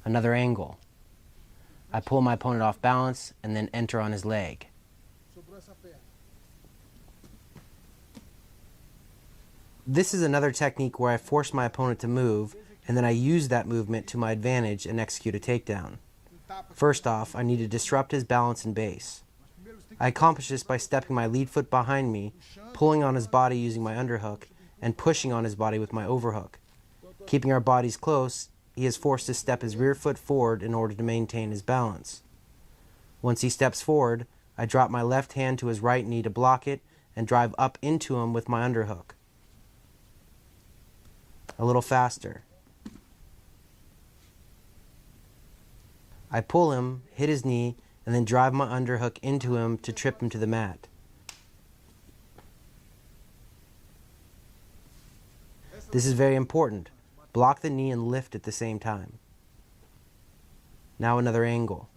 Another angle. I pull my opponent off balance and then enter on his leg. This is another technique where I force my opponent to move, and then I use that movement to my advantage and execute a takedown. First off, I need to disrupt his balance and base. I accomplish this by stepping my lead foot behind me, pulling on his body using my underhook, and pushing on his body with my overhook. Keeping our bodies close, he is forced to step his rear foot forward in order to maintain his balance. Once he steps forward, I drop my left hand to his right knee to block it and drive up into him with my underhook. A little faster. I pull him, hit his knee, and then drive my underhook into him to trip him to the mat. This is very important. Block the knee and lift at the same time. Now another angle.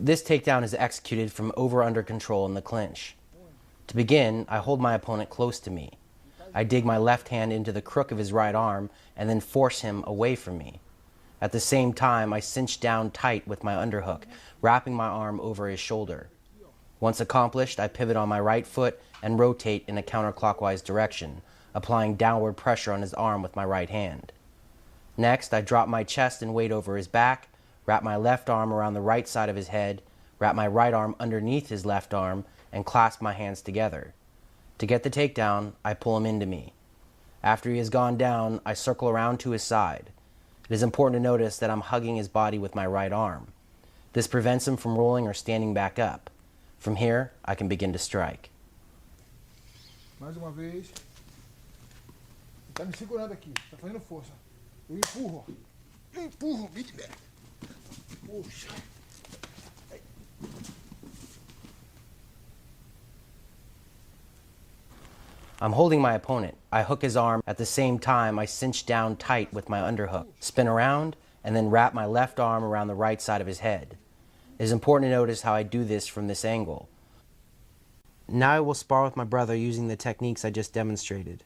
This takedown is executed from over-under control in the clinch. To begin, I hold my opponent close to me. I dig my left hand into the crook of his right arm and then force him away from me. At the same time, I cinch down tight with my underhook, wrapping my arm over his shoulder. Once accomplished, I pivot on my right foot and rotate in a counterclockwise direction, applying downward pressure on his arm with my right hand. Next, I drop my chest and weight over his back, wrap my left arm around the right side of his head, wrap my right arm underneath his left arm, and clasp my hands together. To get the takedown, I pull him into me. After he has gone down, I circle around to his side. It is important to notice that I'm hugging his body with my right arm. This prevents him from rolling or standing back up. From here, I can begin to strike. Mais uma vez. Tá me segurando aqui, tá fazendo força. Eu empurro, ó. Eu empurro, beat back. Puxa. I'm holding my opponent. I hook his arm. At the same time, I cinch down tight with my underhook, spin around, and then wrap my left arm around the right side of his head. It is important to notice how I do this from this angle. Now I will spar with my brother using the techniques I just demonstrated.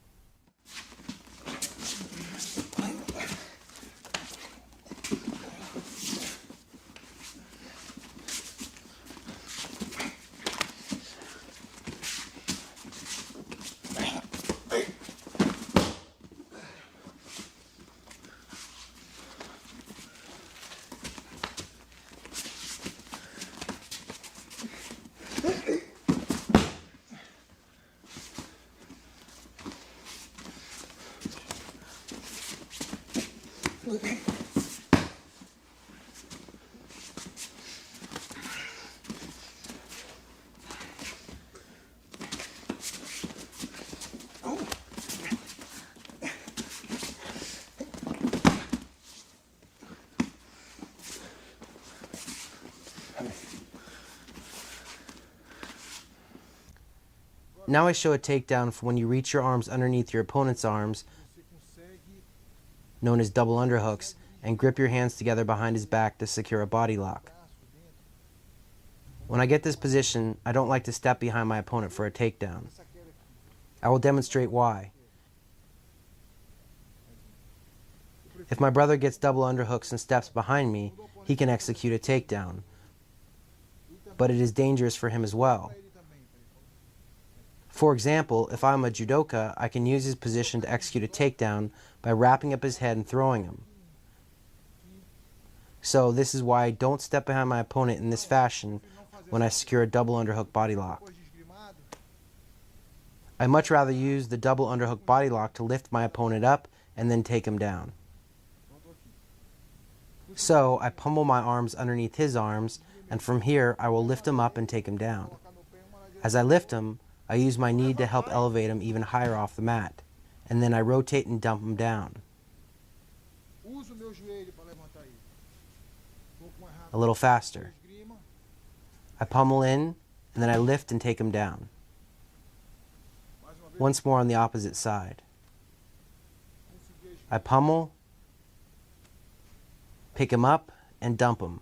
Now I show a takedown for when you reach your arms underneath your opponent's arms, known as double underhooks, and grip your hands together behind his back to secure a body lock. When I get this position, I don't like to step behind my opponent for a takedown. I will demonstrate why. If my brother gets double underhooks and steps behind me, he can execute a takedown. But it is dangerous for him as well. For example, if I'm a judoka, I can use his position to execute a takedown by wrapping up his head and throwing him. So this is why I don't step behind my opponent in this fashion when I secure a double underhook body lock. I much rather use the double underhook body lock to lift my opponent up and then take him down. So I pummel my arms underneath his arms, and from here I will lift him up and take him down. As I lift him, I use my knee to help elevate him even higher off the mat, and then I rotate and dump him down. A little faster. I pummel in, and then I lift and take him down. Once more on the opposite side. I pummel, pick him up, and dump him.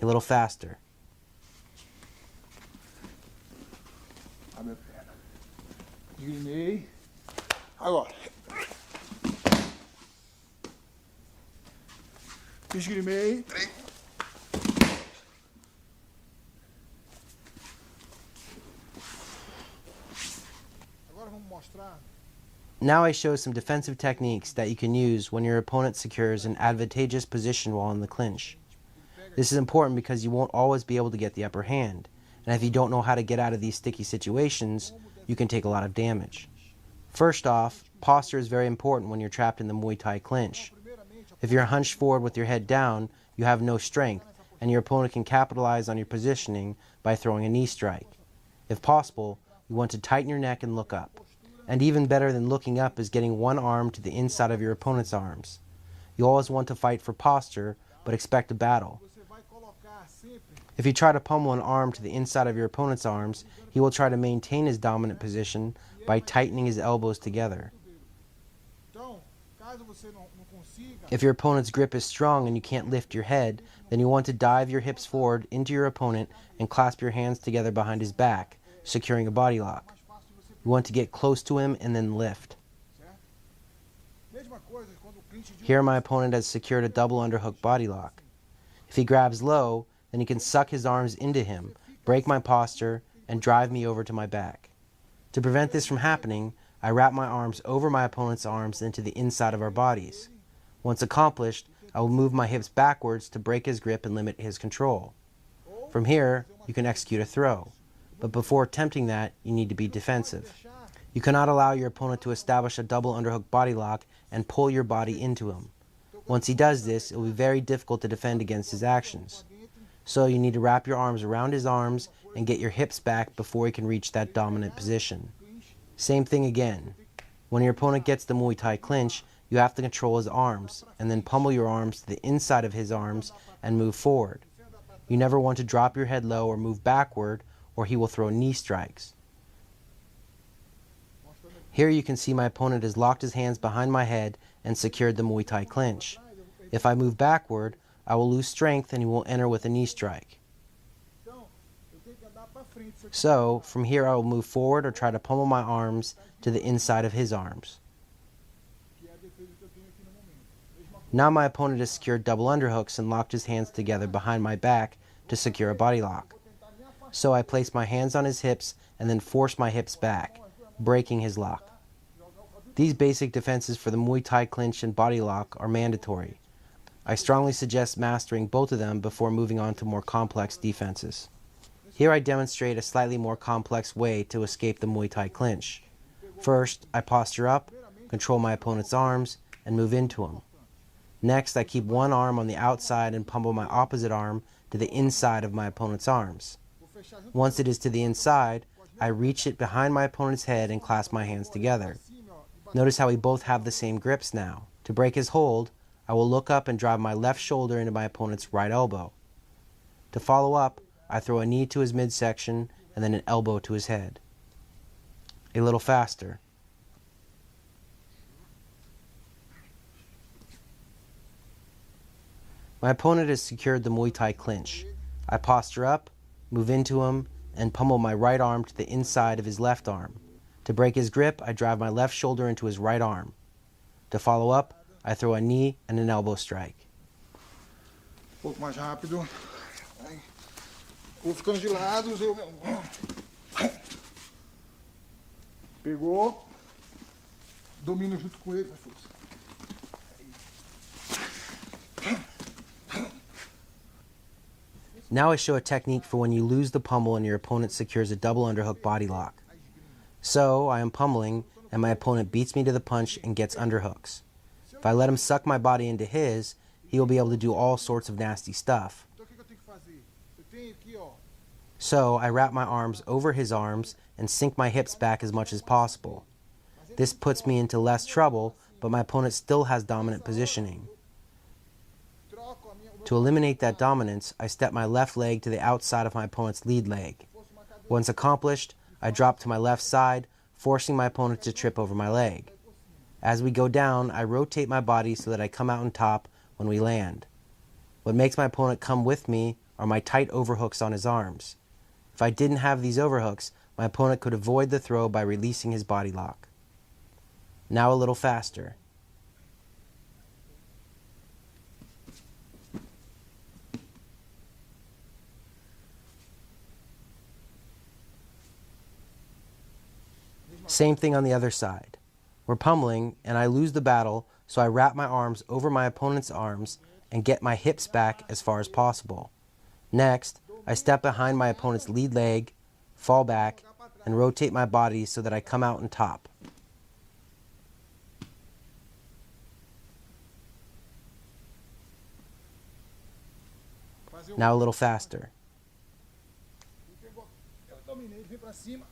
A little faster. Abre a perna. Esgrimei. Agora. Esgrimei. Agora vamos mostrar. Now I show some defensive techniques that you can use when your opponent secures an advantageous position while in the clinch. This is important because you won't always be able to get the upper hand, and if you don't know how to get out of these sticky situations, you can take a lot of damage. First off, posture is very important when you're trapped in the Muay Thai clinch. If you're hunched forward with your head down, you have no strength, and your opponent can capitalize on your positioning by throwing a knee strike. If possible, you want to tighten your neck and look up. And even better than looking up is getting one arm to the inside of your opponent's arms. You always want to fight for posture, but expect a battle. If you try to pummel an arm to the inside of your opponent's arms, he will try to maintain his dominant position by tightening his elbows together. If your opponent's grip is strong and you can't lift your head, then you want to dive your hips forward into your opponent and clasp your hands together behind his back, securing a body lock. You want to get close to him and then lift. Here my opponent has secured a double underhook body lock. If he grabs low, then he can suck his arms into him, break my posture, and drive me over to my back. To prevent this from happening, I wrap my arms over my opponent's arms into the inside of our bodies. Once accomplished, I will move my hips backwards to break his grip and limit his control. From here, you can execute a throw. But before attempting that, you need to be defensive. You cannot allow your opponent to establish a double underhook body lock and pull your body into him. Once he does this, it will be very difficult to defend against his actions. So you need to wrap your arms around his arms and get your hips back before he can reach that dominant position. Same thing again. When your opponent gets the Muay Thai clinch, you have to control his arms and then pummel your arms to the inside of his arms and move forward. You never want to drop your head low or move backward, or he will throw knee strikes. Here you can see my opponent has locked his hands behind my head and secured the Muay Thai clinch. If I move backward, I will lose strength and he will enter with a knee strike. So, from here I will move forward or try to pummel my arms to the inside of his arms. Now my opponent has secured double underhooks and locked his hands together behind my back to secure a body lock. So I place my hands on his hips and then force my hips back, breaking his lock. These basic defenses for the Muay Thai clinch and body lock are mandatory. I strongly suggest mastering both of them before moving on to more complex defenses. Here I demonstrate a slightly more complex way to escape the Muay Thai clinch. First, I posture up, control my opponent's arms, and move into him. Next, I keep one arm on the outside and pummel my opposite arm to the inside of my opponent's arms. Once it is to the inside, I reach it behind my opponent's head and clasp my hands together. Notice how we both have the same grips now. To break his hold, I will look up and drive my left shoulder into my opponent's right elbow. To follow up, I throw a knee to his midsection and then an elbow to his head. A little faster. My opponent has secured the Muay Thai clinch. I posture up, move into him, and pummel my right arm to the inside of his left arm. To break his grip, I drive my left shoulder into his right arm. To follow up, I throw a knee and an elbow strike. Um pouco mais rápido. Vou ficando de lados. Pegou. Domino junto com ele. Força. Now I show a technique for when you lose the pummel and your opponent secures a double underhook body lock. So I am pummeling and my opponent beats me to the punch and gets underhooks. If I let him suck my body into his, he will be able to do all sorts of nasty stuff. So I wrap my arms over his arms and sink my hips back as much as possible. This puts me into less trouble, but my opponent still has dominant positioning. To eliminate that dominance, I step my left leg to the outside of my opponent's lead leg. Once accomplished, I drop to my left side, forcing my opponent to trip over my leg. As we go down, I rotate my body so that I come out on top when we land. What makes my opponent come with me are my tight overhooks on his arms. If I didn't have these overhooks, my opponent could avoid the throw by releasing his body lock. Now a little faster. Same thing on the other side. We're pummeling, and I lose the battle, so I wrap my arms over my opponent's arms and get my hips back as far as possible. Next, I step behind my opponent's lead leg, fall back, and rotate my body so that I come out on top. Now a little faster. Dominei, vem pra cima.